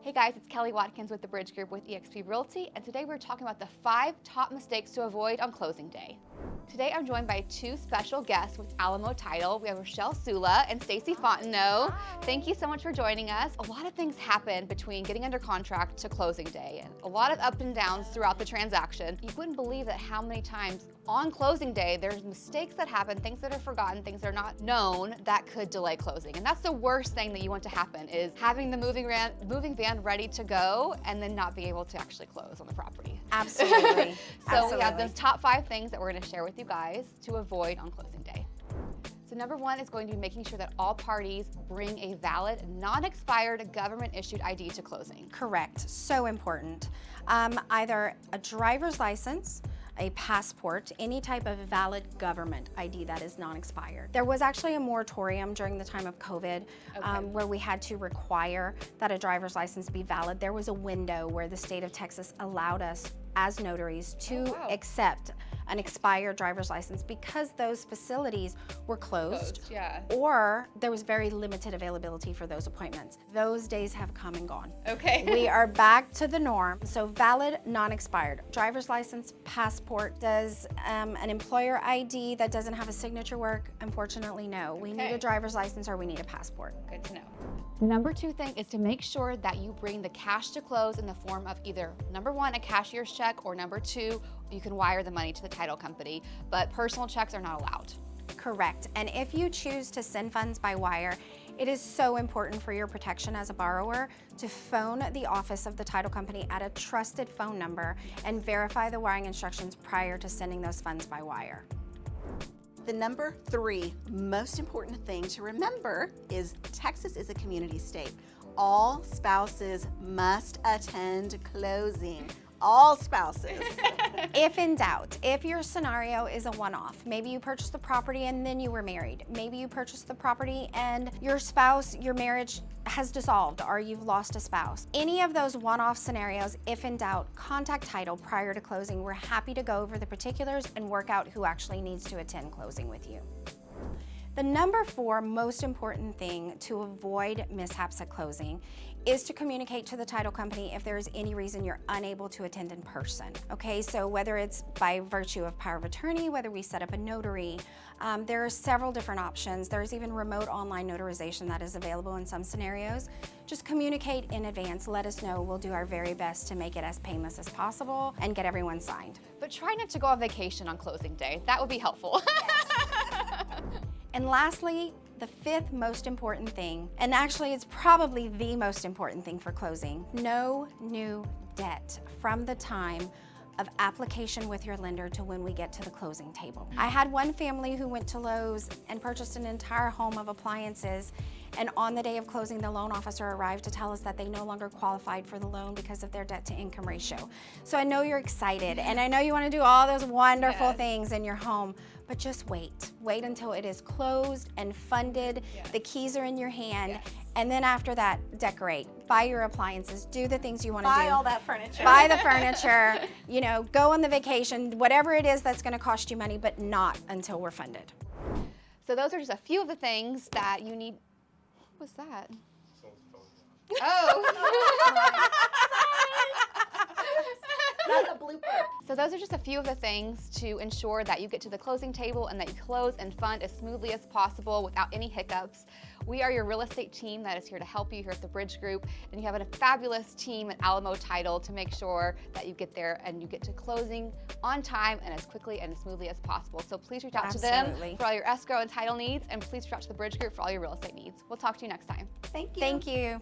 Hey guys, it's Kelly Watkins with the Bridge Group with eXp Realty, and today we're talking about the 5 top mistakes to avoid on closing day. Today I'm joined by 2 special guests with Alamo Title. We have Rochelle SULA and STACY Fontenot. Thank you so much for joining us. A lot of things happen between getting under contract to closing day, and a lot of ups and downs throughout the transaction. You wouldn't believe that how many times on closing day there's mistakes that happen, things that are forgotten, things that are not known that could delay closing. And that's the worst thing that you want to happen, is having the moving van ready to go and then not be able to actually close on the property. Absolutely. So we have those top 5 things that we're going to share with you guys to avoid on closing day. So number 1 is going to be making sure that all parties bring a valid, non-expired government-issued ID to closing. Correct. So important. Either a driver's license, a passport, any type of valid government ID that is non-expired. There was actually a moratorium during the time of COVID where we had to require that a driver's license be valid. There was a window where the state of Texas allowed us as notaries to accept an expired driver's license because those facilities were closed, or there was very limited availability for those appointments. Those days have come and gone. Okay. We are back to the norm. So valid, non-expired. Driver's license, passport. Does an employer ID that doesn't have a signature work? Unfortunately, no. We need a driver's license or we need a passport. Good to know. Number 2 thing is to make sure that you bring the cash to close in the form of either, number 1, a cashier's check, or number 2, you can wire the money to the title company, but personal checks are not allowed. Correct. And if you choose to send funds by wire, it is so important for your protection as a borrower to phone the office of the title company at a trusted phone number and verify the wiring instructions prior to sending those funds by wire. The number 3 most important thing to remember is Texas is a community state. All spouses must attend closing. All spouses. If in doubt, if your scenario is a one-off, maybe you purchased the property and then you were married. Maybe you purchased the property and your spouse, your marriage has dissolved, or you've lost a spouse. Any of those one-off scenarios, if in doubt, contact title prior to closing. We're happy to go over the particulars and work out who actually needs to attend closing with you. The number 4 most important thing to avoid mishaps at closing is to communicate to the title company if there is any reason you're unable to attend in person. Okay, so whether it's by virtue of power of attorney, whether we set up a notary, there are several different options. There's even remote online notarization that is available in some scenarios. Just communicate in advance, let us know. We'll do our very best to make it as painless as possible and get everyone signed. But try not to go on vacation on closing day. That would be helpful. And lastly, the 5th most important thing, and actually it's probably the most important thing for closing, no new debt from the time of application with your lender to when we get to the closing table. I had one family who went to Lowe's and purchased an entire home of appliances, and on the day of closing, the loan officer arrived to tell us that they no longer qualified for the loan because of their debt to income ratio. So I know you're excited, and I know you want to do all those wonderful things in your home, but just wait. Wait until it is closed and funded, the keys are in your hand, and then after that, decorate. Buy your appliances, do the things you want to do. Buy all that furniture. Buy the furniture, you know, go on the vacation, whatever it is that's going to cost you money, but not until we're funded. So those are just a few of the things that you need. What was that? Oh. That's a blooper. So those are just a few of the things to ensure that you get to the closing table and that you close and fund as smoothly as possible without any hiccups. We are your real estate team that is here to help you here at the Bridge Group, and you have a fabulous team at Alamo Title to make sure that you get there and you get to closing on time and as quickly and as smoothly as possible. So please reach out to them for all your escrow and title needs, and please reach out to the Bridge Group for all your real estate needs. We'll talk to you next time. Thank you. Thank you.